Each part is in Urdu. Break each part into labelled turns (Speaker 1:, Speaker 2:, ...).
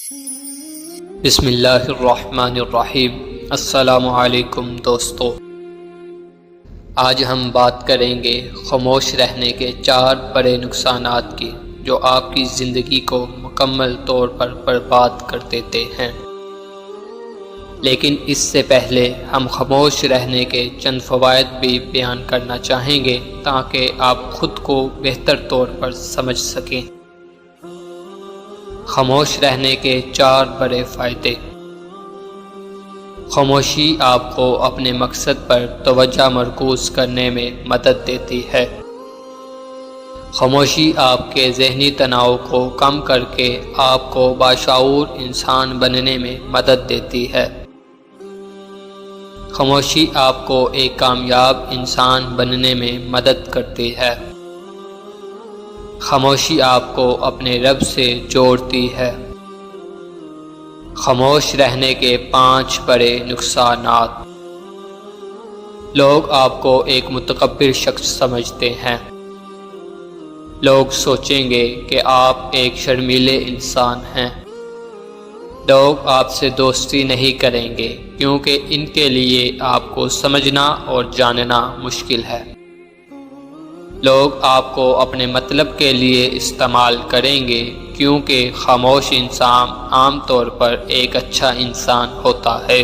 Speaker 1: بسم اللہ الرحمن الرحیم۔ السلام علیکم دوستو، آج ہم بات کریں گے خاموش رہنے کے 4 بڑے نقصانات کی جو آپ کی زندگی کو مکمل طور پر برباد کر دیتے ہیں۔ لیکن اس سے پہلے ہم خاموش رہنے کے چند فوائد بھی بیان کرنا چاہیں گے تاکہ آپ خود کو بہتر طور پر سمجھ سکیں۔ خاموش رہنے کے 4 بڑے فائدے۔ خاموشی آپ کو اپنے مقصد پر توجہ مرکوز کرنے میں مدد دیتی ہے۔ خاموشی آپ کے ذہنی تناؤ کو کم کر کے آپ کو باشعور انسان بننے میں مدد دیتی ہے۔ خاموشی آپ کو ایک کامیاب انسان بننے میں مدد کرتی ہے۔ خاموشی آپ کو اپنے رب سے جوڑتی ہے۔ خاموش رہنے کے 5 بڑے نقصانات۔ لوگ آپ کو ایک متکبر شخص سمجھتے ہیں۔ لوگ سوچیں گے کہ آپ ایک شرمیلے انسان ہیں۔ لوگ آپ سے دوستی نہیں کریں گے کیونکہ ان کے لیے آپ کو سمجھنا اور جاننا مشکل ہے۔ لوگ آپ کو اپنے مطلب کے لیے استعمال کریں گے کیونکہ خاموش انسان عام طور پر ایک اچھا انسان ہوتا ہے۔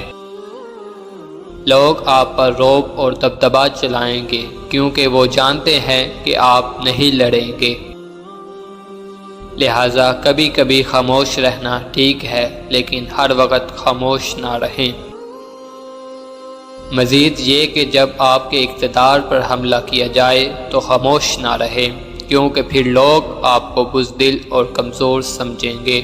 Speaker 1: لوگ آپ پر رعب اور دبدبہ چلائیں گے کیونکہ وہ جانتے ہیں کہ آپ نہیں لڑیں گے۔ لہٰذا کبھی کبھی خاموش رہنا ٹھیک ہے، لیکن ہر وقت خاموش نہ رہیں۔ مزید یہ کہ جب آپ کے اقتدار پر حملہ کیا جائے تو خاموش نہ رہیں کیونکہ پھر لوگ آپ کو بزدل اور کمزور سمجھیں گے۔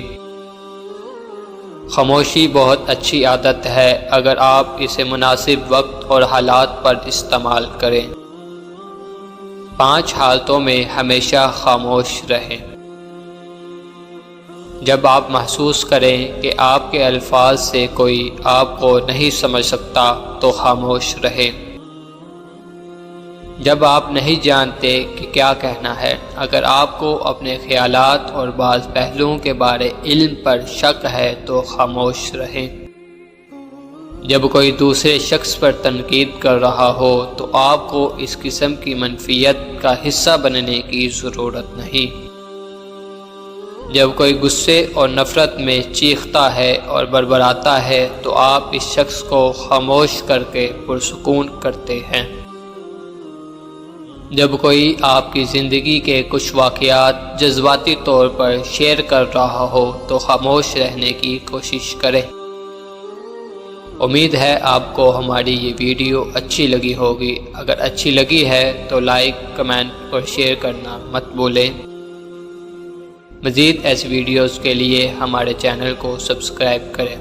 Speaker 1: خاموشی بہت اچھی عادت ہے اگر آپ اسے مناسب وقت اور حالات پر استعمال کریں۔ 5 حالتوں میں ہمیشہ خاموش رہیں۔ جب آپ محسوس کریں کہ آپ کے الفاظ سے کوئی آپ کو نہیں سمجھ سکتا تو خاموش رہیں۔ جب آپ نہیں جانتے کہ کیا کہنا ہے، اگر آپ کو اپنے خیالات اور بعض پہلوؤں کے بارے علم پر شک ہے تو خاموش رہیں۔ جب کوئی دوسرے شخص پر تنقید کر رہا ہو تو آپ کو اس قسم کی منفیت کا حصہ بننے کی ضرورت نہیں۔ جب کوئی غصے اور نفرت میں چیختا ہے اور بڑبڑاتا ہے تو آپ اس شخص کو خاموش کر کے پرسکون کرتے ہیں۔ جب کوئی آپ کی زندگی کے کچھ واقعات جذباتی طور پر شیئر کر رہا ہو تو خاموش رہنے کی کوشش کریں۔ امید ہے آپ کو ہماری یہ ویڈیو اچھی لگی ہوگی۔ اگر اچھی لگی ہے تو لائک، کمنٹ اور شیئر کرنا مت بھولیں۔ مزید ایسی ویڈیوز کے لیے ہمارے چینل کو سبسکرائب کریں۔